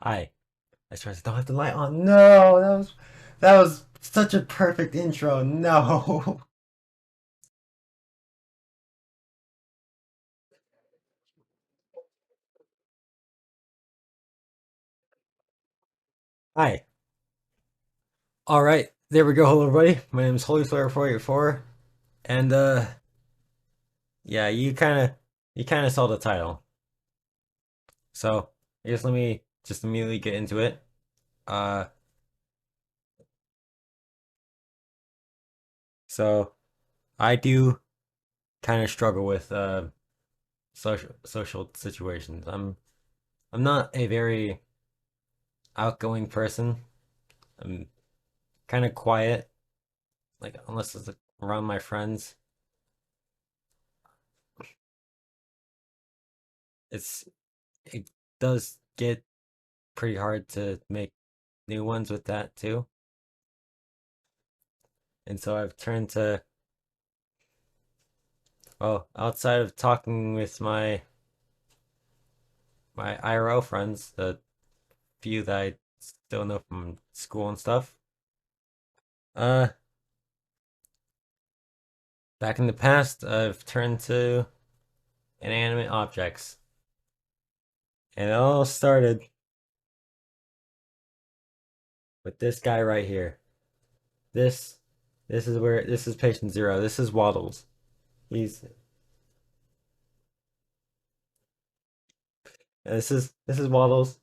Hi. I swear I don't have the light on. No, that was such a perfect intro. No. Hi. All right. There we go, hello everybody. My name is Holy Slayer 484. And yeah, you kinda saw the title. So I guess let me just immediately get into it. Uh so I do kind of struggle with social situations. I'm not a very outgoing person. I'm kind of quiet, like unless it's like, around my friends. It's it does get pretty hard to make new ones with that too. And so I've turned to, well, outside of talking with my IRL friends, the few that I still know from school and stuff. Uh, Back in the past, I've turned to inanimate objects, and it all started with this guy right here. This, this is patient zero. This is Waddles. He's this is Waddles.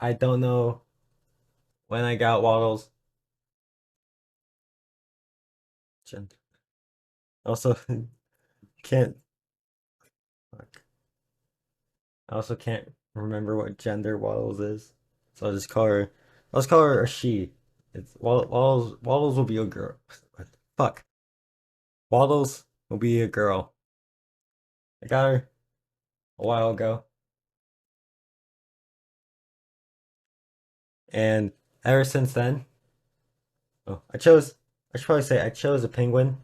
I don't know when I got Waddles. Also, can't. I also can't remember what gender Waddles is, so I'll just call her a she. It's Waddles will be a girl. What the fuck? Waddles will be a girl. I got her a while ago, and ever since then, oh, I should probably say I chose a penguin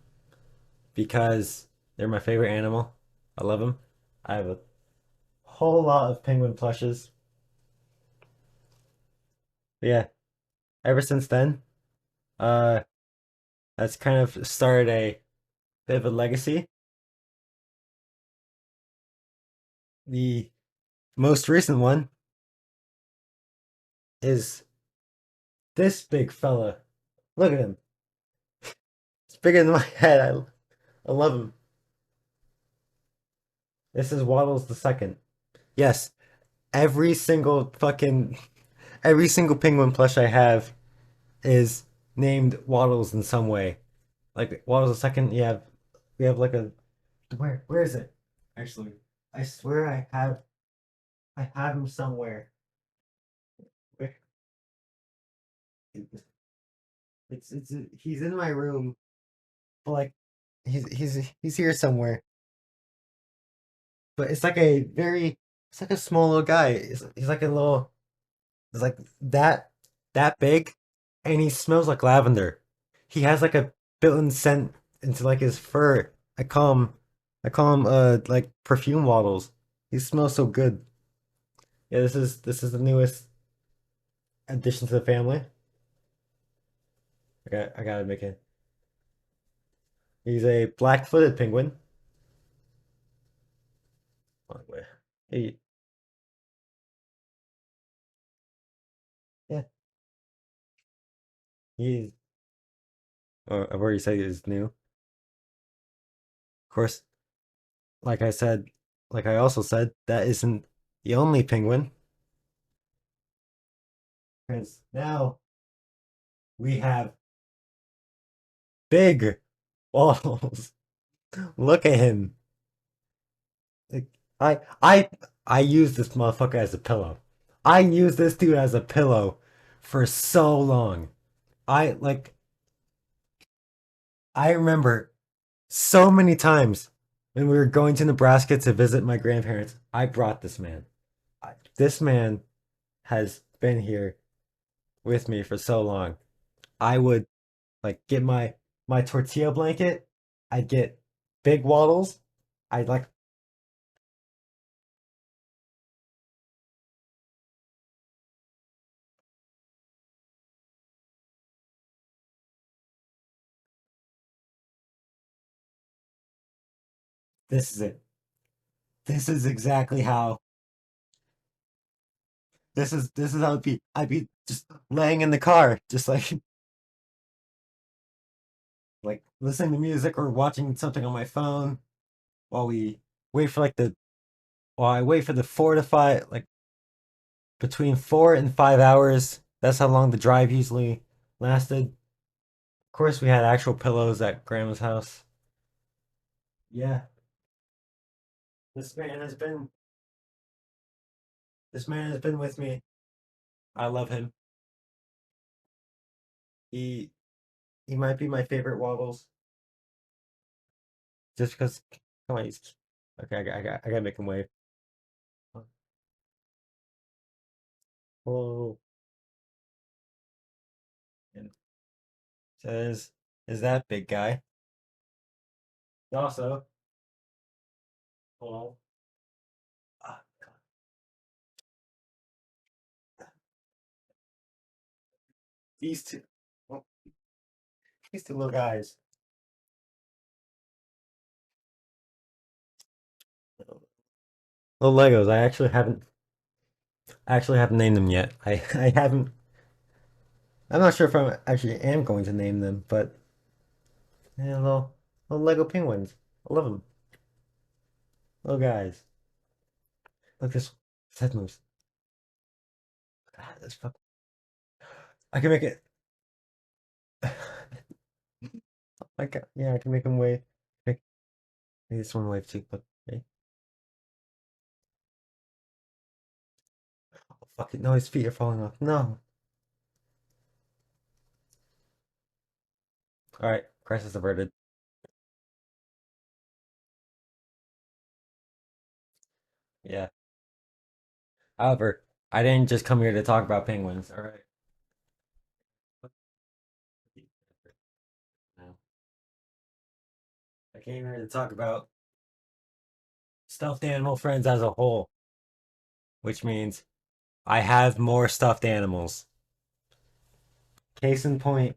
because they're my favorite animal. I love them. I have a whole lot of penguin plushes. But yeah, ever since then, uh, that's kind of started a bit of a legacy. The most recent one is this big fella. Look at him. It's bigger than my head. I love him. This is Waddles the second. Yes, every single fucking every single penguin plush I have is named Waddles in some way. Like Waddles the second, yeah, we have like a where is it? Actually, I swear I have him somewhere. Where- it's he's in my room. But like he's here somewhere. But it's like a small little guy. He's like a little it's like that big, and he smells like lavender. He has like a built-in scent into like his fur. I call him like perfume waddles. He smells so good. Yeah, this is the newest addition to the family. I gotta make it. He's a black-footed penguin. Oh, wait. He yeah, he's I've already said he's new. Of course, like I said, like I also said, that isn't the only penguin. Because now we have big balls. Look at him. Like, I I I use this motherfucker as a pillow. I use this dude as a pillow for so long. I like I remember so many times when we were going to Nebraska to visit my grandparents, I brought this man. This man has been here with me for so long. I would like get my tortilla blanket. I'd get big waddles. I'd like This is it. This is exactly how. This is how it'd be. I'd be just laying in the car, just like listening to music or watching something on my phone while we wait for like the while I wait for the 4 to 5, like between 4 and 5 hours. That's how long the drive usually lasted. Of course, we had actual pillows at Grandma's house. Yeah, this man has been this man has been with me. I love him. He he might be my favorite Woggles just because. Come on, he's okay. I gotta make him wave. Oh, and says is that big guy? Also, oh, ah, these two, oh, these two little guys. Little Legos. I actually haven't named them yet. I haven't. I'm not sure if I actually am going to name them, but yeah, little Lego penguins. I love them. Little guys. Look this head moves. God, that's fuck. I can make it. Like yeah, I can make him wave. Make this one wave too. But okay. Oh, fuck it. No, his feet are falling off. No. All right, crisis averted. Yeah. However, I didn't just come here to talk about penguins. All right. No, I came here to talk about stuffed animal friends as a whole, which means I have more stuffed animals. Case in point,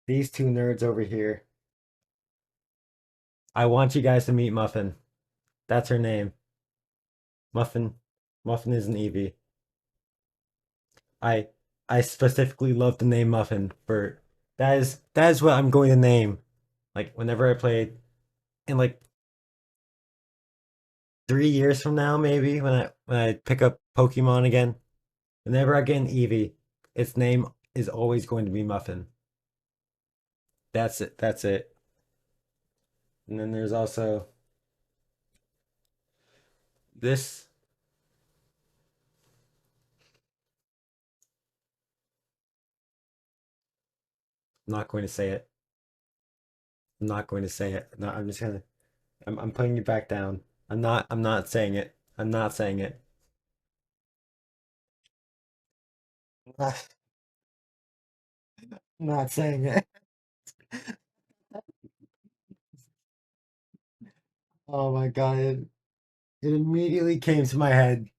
these two nerds over here. I want you guys to meet Muffin. That's her name. Muffin. Muffin is an Eevee. I I specifically love the name Muffin for that is what I'm going to name. Like whenever I play in like 3 years from now, maybe when I pick up Pokemon again. Whenever I get an Eevee, its name is always going to be Muffin. That's it. That's it. And then there's also this. I'm not going to say it. I'm not going to say it. No, I'm just gonna. I'm putting you back down. I'm not saying it. I'm not saying it. I'm not saying it. Oh my god! It immediately came to my head.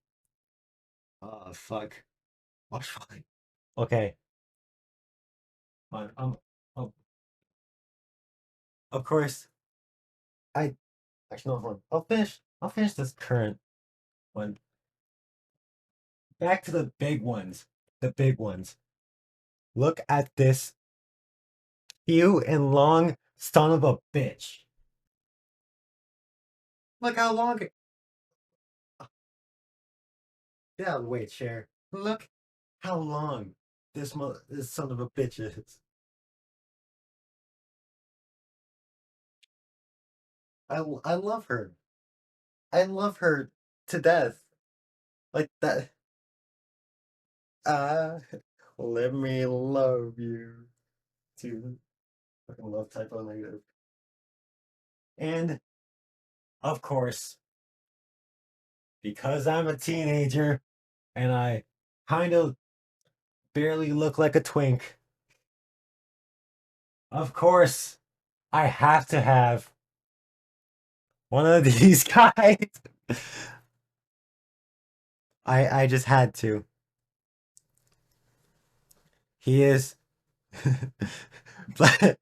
Oh fuck. Oh fuck. Okay. Fine. Oh, of course. I actually no. Hold on. I'll finish this current one. Back to the big ones. The big ones. Look at this cute and long son of a bitch. Look how long. Get out of the way, chair. Look how long this son of a bitch is. I love her. I love her to death. Like that. Ah, let me love you too. Fucking love typo negative. And of course, because I'm a teenager and I kind of barely look like a twink, of course, I have to have one of these guys. I just had to. He is bless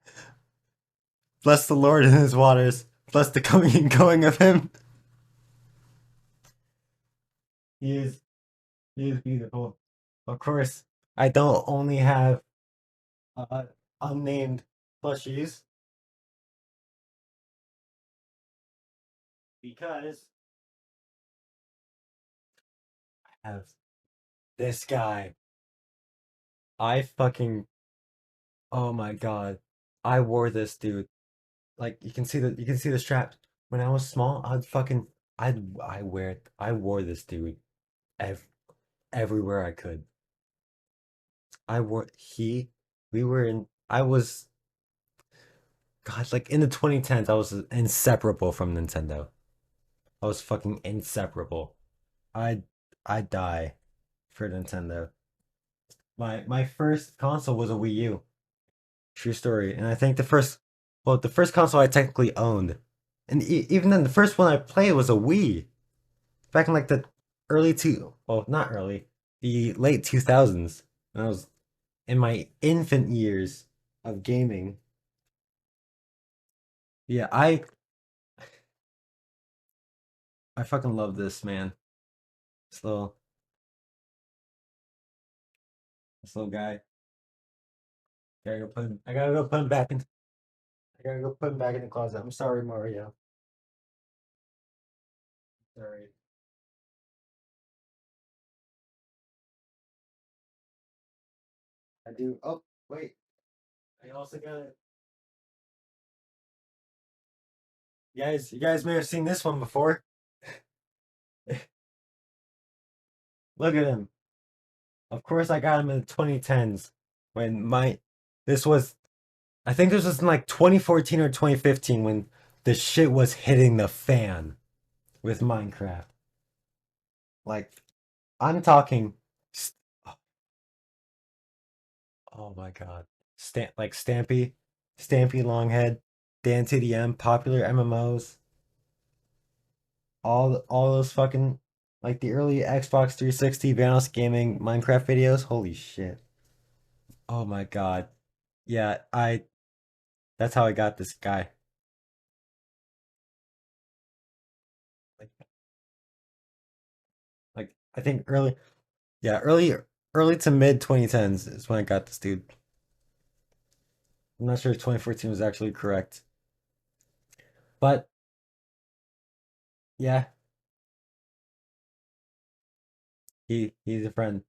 the Lord in his waters. plus the coming and going of him. He is he is beautiful. Of course, I don't only have uh, unnamed plushies because I have this guy. I fucking oh my god. I wore this dude. Like you can see the straps. When I was small, I wore this dude ev everywhere I could. I wore he we were in I was God like in the 2010s I was inseparable from Nintendo. I was fucking inseparable. I I die for Nintendo. My first console was a Wii U. True story. And I think the first console I technically owned. And even then the first one I played was a Wii. Back in like the not early, the late 2000s. When I was in my infant years of gaming. Yeah, I fucking love this man. This little this little guy. I gotta go put him back in I gotta go put him back in the closet. I'm sorry, Mario. Sorry. I do. Oh, wait. I also gotta. You guys may have seen this one before. Look at him. Of course, I got him in the 2010s when this was. I think this was in like 2014 or 2015 when the shit was hitting the fan with Minecraft. Like, I'm talking. st- Oh my god. Stampy Longhead, Dan TDM, popular MMOs. All those fucking like the early Xbox 360 Vanos gaming Minecraft videos. Holy shit. Oh my god. Yeah, I that's how I got this guy. Like I think yeah, early to mid 2010s is when I got this dude. I'm not sure if 2014 was actually correct. But yeah, he's a friend.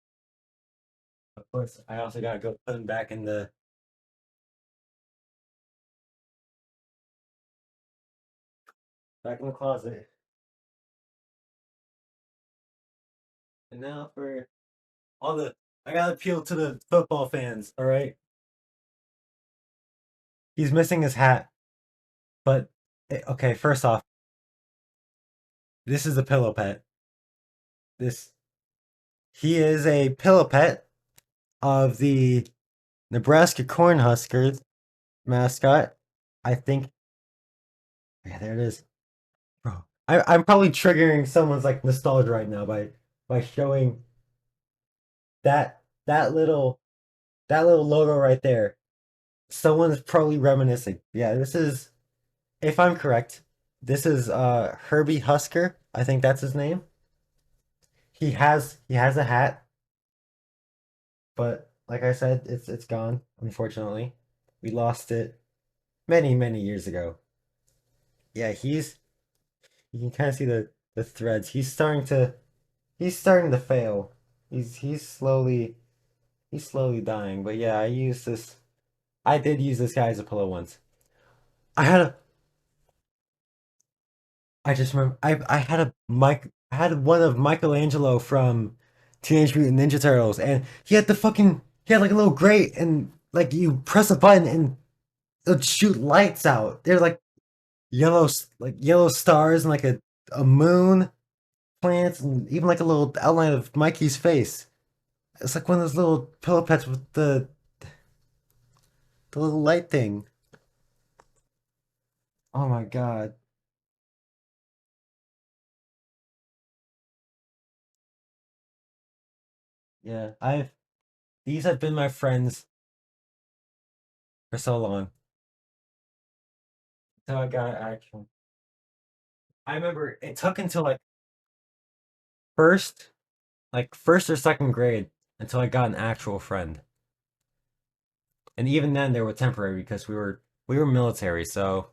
Of course, I also gotta go put him back in the closet. And now for all the I gotta appeal to the football fans, all right? He's missing his hat. But okay, first off, this is a pillow pet. This he is a pillow pet of the Nebraska Cornhuskers mascot. I think yeah, there it is. Bro. I'm probably triggering someone's like nostalgia right now by showing that that little logo right there. Someone's probably reminiscing. Yeah, this is if I'm correct, this is Herbie Husker. I think that's his name. He has a hat. But like I said, it's gone, unfortunately. We lost it many years ago. Yeah, he's you can kind of see the threads. He's starting to fail. He's slowly dying. But yeah, I did use this guy as a pillow once. I had a I just remember I had one of Michelangelo from Teenage Mutant Ninja Turtles and he had like a little grate and like you press a button and it would shoot lights out. They're like like yellow stars and like a moon, plants, and even like a little outline of Mikey's face. It's like one of those little pillow pets with the little light thing. Oh my god. Yeah, I've these have been my friends for so long. So I got action. I remember it took until first first or second grade until I got an actual friend. And even then they were temporary because we were military, so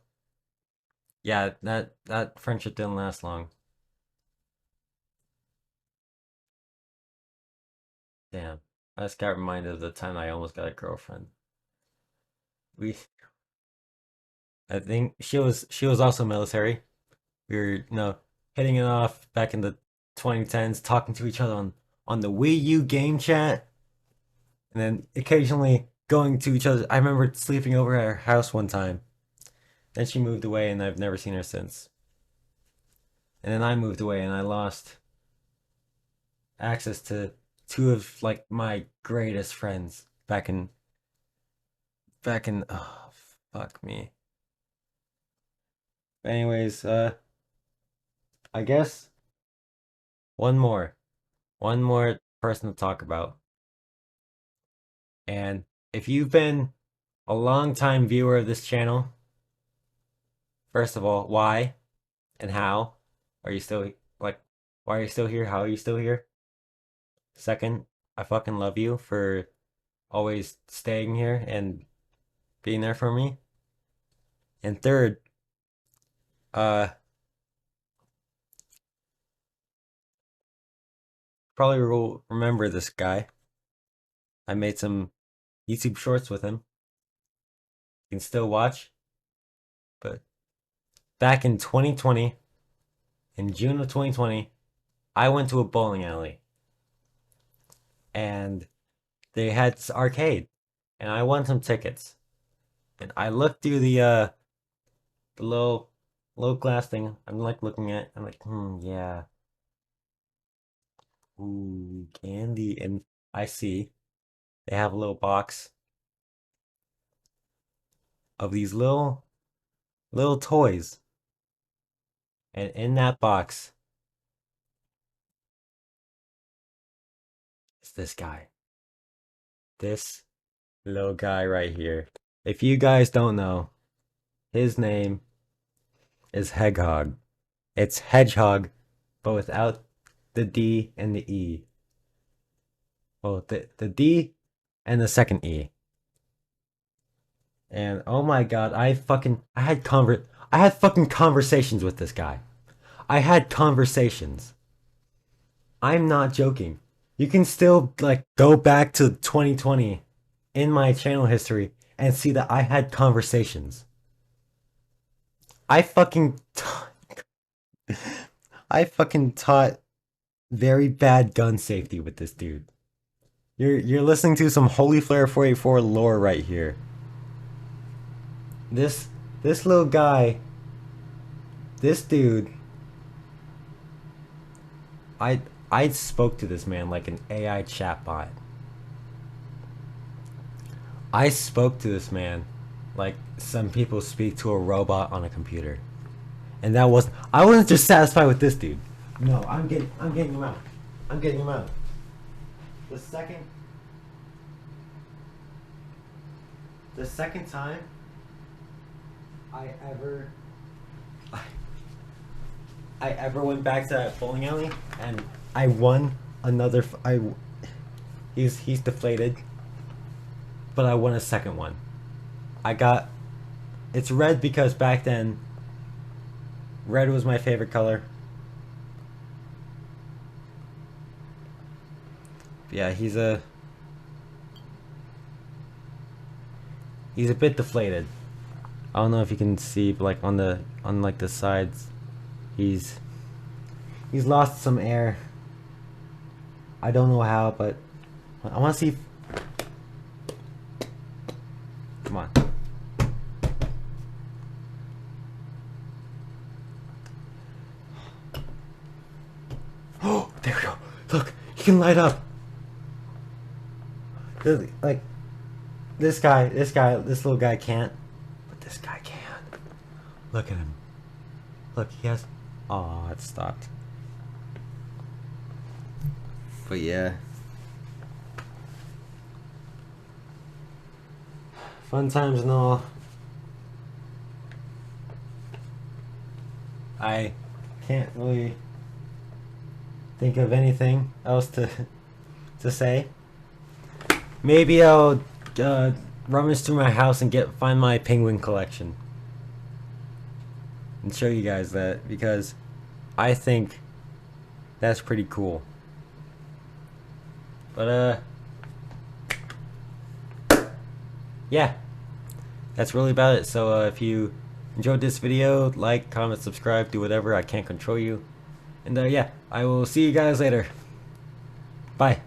yeah, that friendship didn't last long. Damn. I just got reminded of the time I almost got a girlfriend. We I think she was also military. We were, hitting it off back in the 2010s, talking to each other on the Wii U game chat, and then occasionally going to each other. I remember sleeping over at her house one time. Then she moved away, and I've never seen her since. And then I moved away, and I lost access to two of my greatest friends back in oh fuck me. But anyways, I guess one more. One more person to talk about. And if you've been a long time viewer of this channel, first of all, why and how are you still like why are you still here? How are you still here? Second, I fucking love you for always staying here and being there for me. And third, uh probably will remember this guy. I made some YouTube shorts with him. You can still watch, but back in 2020, in June of 2020, I went to a bowling alley and they had this arcade and I won some tickets. And I looked through the little glass thing. I'm looking at. I'm like, yeah, ooh, candy. And I see they have a little box of these little toys, and in that box is this guy, this little guy right here. If you guys don't know, his name is Hedgehog. It's Hedgehog, but without the D and the E. Well, the D and the second E. And oh my god, I had fucking conversations with this guy. I had conversations. I'm not joking. You can still go back to 2020 in my channel history and see that I had conversations. I fucking I fucking taught very bad gun safety with this dude. You're listening to some Holy Flare 484 lore right here. This this little guy, this dude, I I spoke to this man like an AI chatbot. I spoke to this man like some people speak to a robot on a computer. And I wasn't just satisfied with this dude. No, I'm getting him out. I'm getting him out. The second the second time I ever I, I ever went back to that bowling alley and I won another I he's deflated, but I won a second one. I got it's red because back then red was my favorite color. Yeah, he's a bit deflated. I don't know if you can see, but on the sides, he's he's lost some air. I don't know how, but I want to see. Come on. Oh, there we go. Look, he can light up. Like this little guy can't, but this guy can. Look at him. Look, he has. Oh, it stopped. But yeah, fun times and all. I can't really think of anything else to say. Maybe I'll rummage through my house and find my penguin collection and show you guys that, because I think that's pretty cool. But yeah, that's really about it. So if you enjoyed this video, like, comment, subscribe, do whatever. I can't control you. And yeah, I will see you guys later. Bye.